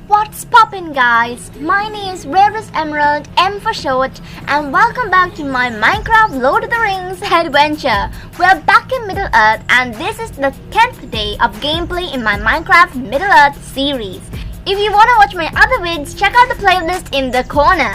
What's poppin' guys? My name is RarestEmerald, M for short, and welcome back to my Minecraft Lord of the Rings adventure. We're back in Middle Earth and this is the 10th day of gameplay in my Minecraft Middle Earth series. If you wanna watch my other vids, check out the playlist in the corner.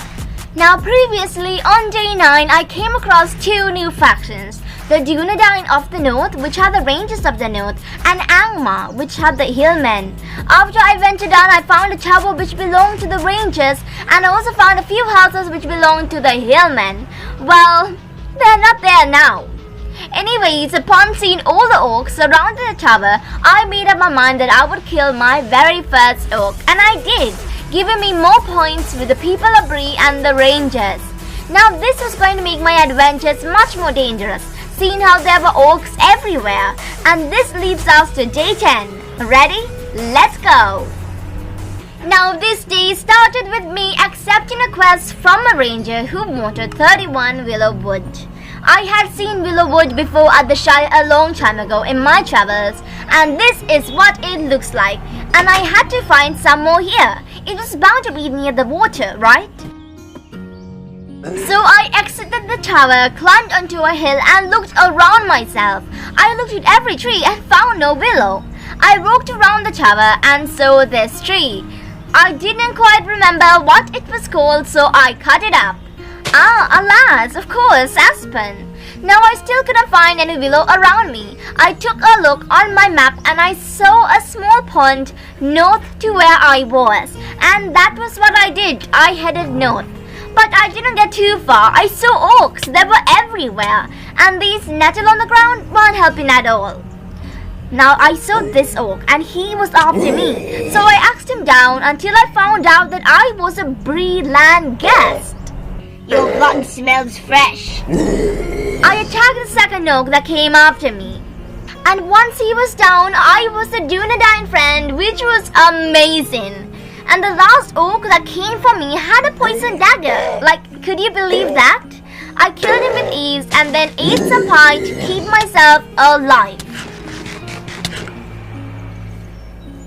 Now previously on day 9 I came across two new factions. The Dunedain of the north, which are the rangers of the north, and Angmar, which are the hillmen. After I ventured down, I found a tower which belonged to the rangers, and I also found a few houses which belonged to the hillmen. Well, they're not there now. Anyways, upon seeing all the orcs surrounding the tower, I made up my mind that I would kill my very first orc, and I did, giving me more points with the people of Bree and the rangers. Now this was going to make my adventures much more dangerous, seeing how there were orcs everywhere. And this leads us to day 10. Ready? Let's go! Now this day started with me accepting a quest from a ranger who wanted 31 Willow Wood. I had seen Willow Wood before at the Shire a long time ago in my travels, and this is what it looks like. And I had to find some more here. It was bound to be near the water, right? So I exited the tower, climbed onto a hill and looked around myself. I looked at every tree and found no willow. I walked around the tower and saw this tree. I didn't quite remember what it was called, so I cut it up. Ah, alas, of course, aspen. Now I still couldn't find any willow around me. I took a look on my map and I saw a small pond north to where I was. And that was what I did. I headed north. But I didn't get too far. I saw orcs. They were everywhere. And these nettle on the ground weren't helping at all. Now I saw this orc and he was after me. So I asked him down until I found out that I was a Bree land guest. Your blood smells fresh. I attacked the second orc that came after me. And once he was down, I was the Dunedain friend, which was amazing. And the last orc that came for me had a poison dagger. Like, could you believe that? I killed him with ease and then ate some pie to keep myself alive.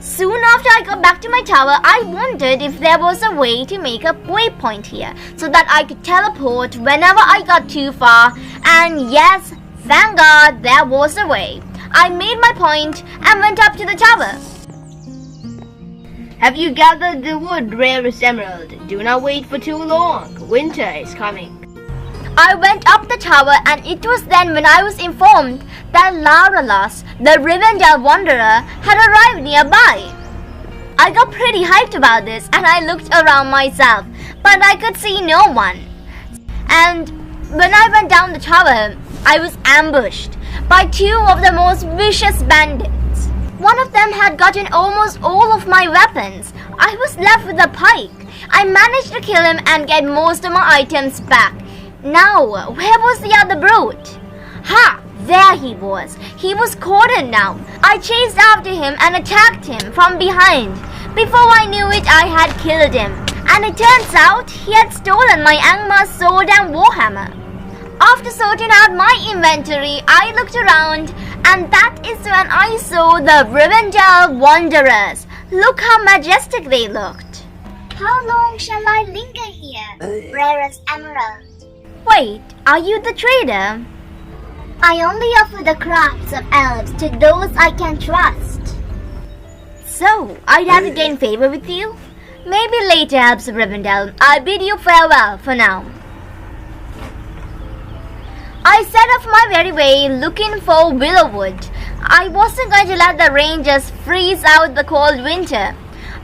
Soon after I got back to my tower, I wondered if there was a way to make a waypoint here so that I could teleport whenever I got too far. And yes, thank God there was a way. I made my point and went up to the tower. Have you gathered the wood, RarestEmerald? Do not wait for too long. Winter is coming. I went up the tower and it was then when I was informed that Laralas, the Ravendale Wanderer, had arrived nearby. I got pretty hyped about this and I looked around myself, but I could see no one. And when I went down the tower, I was ambushed by two of the most vicious bandits. One of them had gotten almost all of my weapons. I was left with a pike. I managed to kill him and get most of my items back. Now, where was the other brute? Ha! There he was. He was cornered now. I chased after him and attacked him from behind. Before I knew it, I had killed him. And it turns out he had stolen my Angmar sword and warhammer. After sorting out my inventory, I looked around and that is when I saw the Ravendale Wanderers. Look how majestic they looked. How long shall I linger here, RarestEmerald? Wait, are you the trader? I only offer the crafts of elves to those I can trust. So, I'd have to gain favor with you? Maybe later, Elves of Ravendale. I bid you farewell for now. I set off my very way looking for Willow Wood. I wasn't going to let the rangers freeze out the cold winter.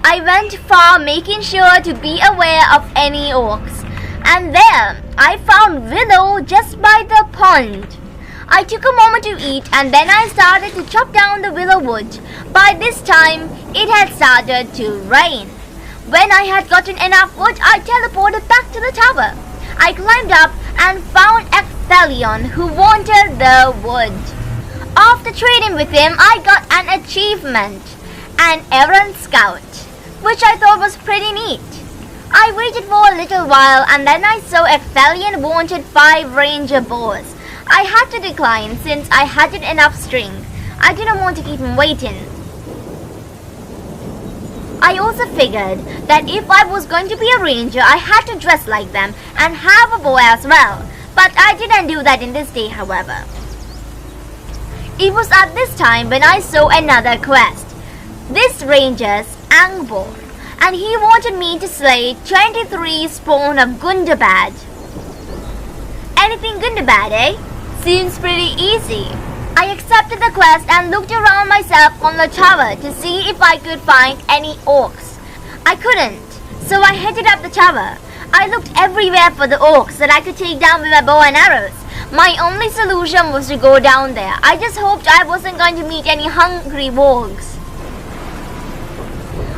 I went far making sure to be aware of any orcs. And there, I found Willow just by the pond. I took a moment to eat and then I started to chop down the Willow Wood. By this time, it had started to rain. When I had gotten enough wood, I teleported back to the tower. I climbed up and found Ecthelion, who wanted the wood. After trading with him, I got an achievement, an errant scout, which I thought was pretty neat. I waited for a little while and then I saw Ecthelion wanted 5 ranger bows. I had to decline since I hadn't enough string. I didn't want to keep him waiting. I also figured that if I was going to be a ranger, I had to dress like them and have a bow as well. But I didn't do that in this day, however. It was at this time when I saw another quest. This ranger's Angbor, and he wanted me to slay 23 spawn of Gundabad. Anything Gundabad, eh? Seems pretty easy. I accepted the quest and looked around myself on the tower to see if I could find any orcs. I couldn't, so I headed up the tower. I looked everywhere for the orcs that I could take down with my bow and arrows. My only solution was to go down there. I just hoped I wasn't going to meet any hungry wargs.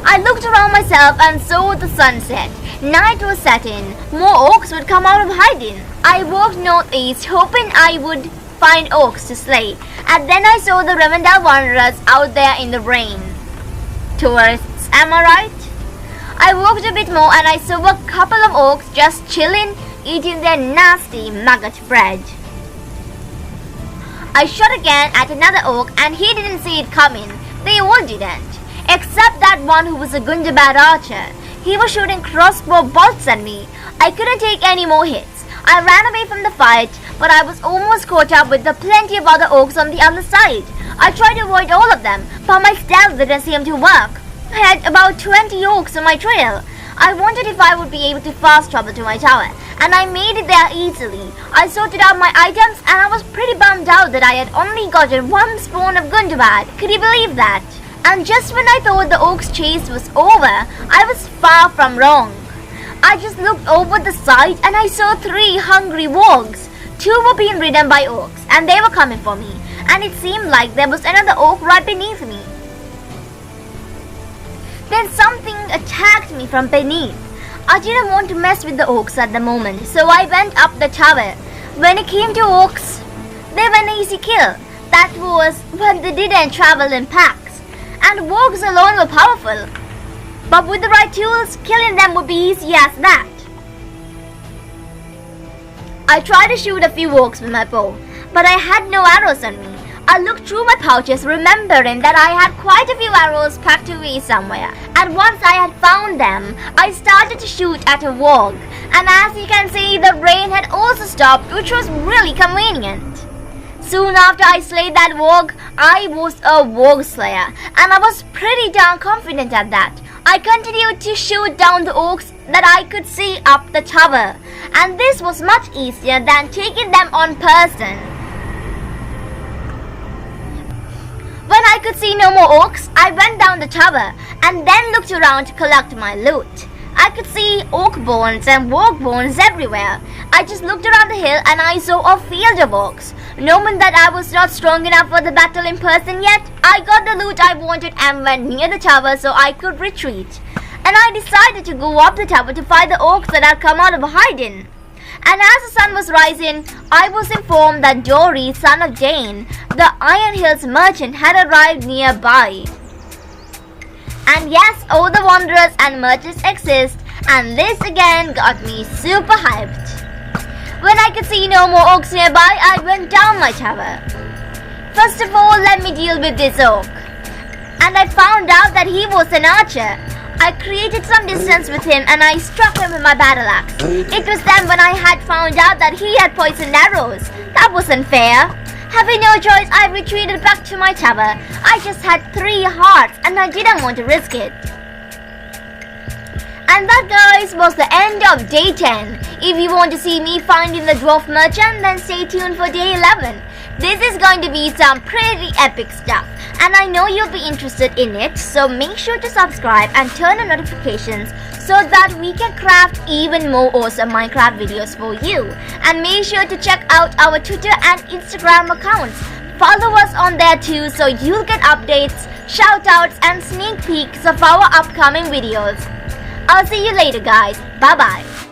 I looked around myself and saw the sunset. Night was setting. More orcs would come out of hiding. I walked northeast hoping I would find orcs to slay, and then I saw the Ravendale Wanderers out there in the rain. Tourists, am I right? I walked a bit more and I saw a couple of orcs just chilling, eating their nasty maggot bread. I shot again at another orc and he didn't see it coming. They all didn't, except that one who was a Gundabad archer. He was shooting crossbow bolts at me. I couldn't take any more hits. I ran away from the fight, but I was almost caught up with the plenty of other orcs on the other side. I tried to avoid all of them, but my stealth didn't seem to work. I had about 20 orcs on my trail. I wondered if I would be able to fast travel to my tower, and I made it there easily. I sorted out my items and I was pretty bummed out that I had only gotten one spawn of Gundabad. Could you believe that? And just when I thought the orcs chase was over, I was far from wrong. I just looked over the side and I saw 3 hungry wargs. 2 were being ridden by orcs and they were coming for me, and it seemed like there was another orc right beneath me. Then something attacked me from beneath. I didn't want to mess with the orcs at the moment, so I went up the tower. When it came to orcs, they were an easy kill. That was when they didn't travel in packs, and wargs alone were powerful. But with the right tools, killing them would be easy as that. I tried to shoot a few orcs with my bow, but I had no arrows on me. I looked through my pouches, remembering that I had quite a few arrows packed away somewhere. And once I had found them, I started to shoot at a warg. And as you can see, the rain had also stopped, which was really convenient. Soon after I slayed that warg, I was a warg slayer, and I was pretty darn confident at that. I continued to shoot down the orcs that I could see up the tower, and this was much easier than taking them on person. When I could see no more orcs, I went down the tower and then looked around to collect my loot. I could see orc bones and warg bones everywhere. I just looked around the hill and I saw a field of orcs. Knowing that I was not strong enough for the battle in person yet, I got the loot I wanted and went near the tower so I could retreat. And I decided to go up the tower to fight the orcs that had come out of hiding. And as the sun was rising, I was informed that Dory, son of Jane, the Iron Hills merchant, had arrived nearby. And yes, all the wanderers and merchants exist, and this again got me super hyped. When I could see no more orcs nearby, I went down my tower. First of all, let me deal with this orc. And I found out that he was an archer. I created some distance with him and I struck him with my battle axe. It was then when I had found out that he had poisoned arrows. That wasn't fair. Having no choice, I retreated back to my tower. I just had 3 hearts and I didn't want to risk it. And that, guys, was the end of day 10. If you want to see me finding the dwarf merchant, then stay tuned for day 11. This is going to be some pretty epic stuff, and I know you'll be interested in it, so make sure to subscribe and turn on notifications so that we can craft even more awesome Minecraft videos for you. And make sure to check out our Twitter and Instagram accounts. Follow us on there too so you'll get updates, shoutouts and sneak peeks of our upcoming videos. I'll see you later, guys. Bye bye.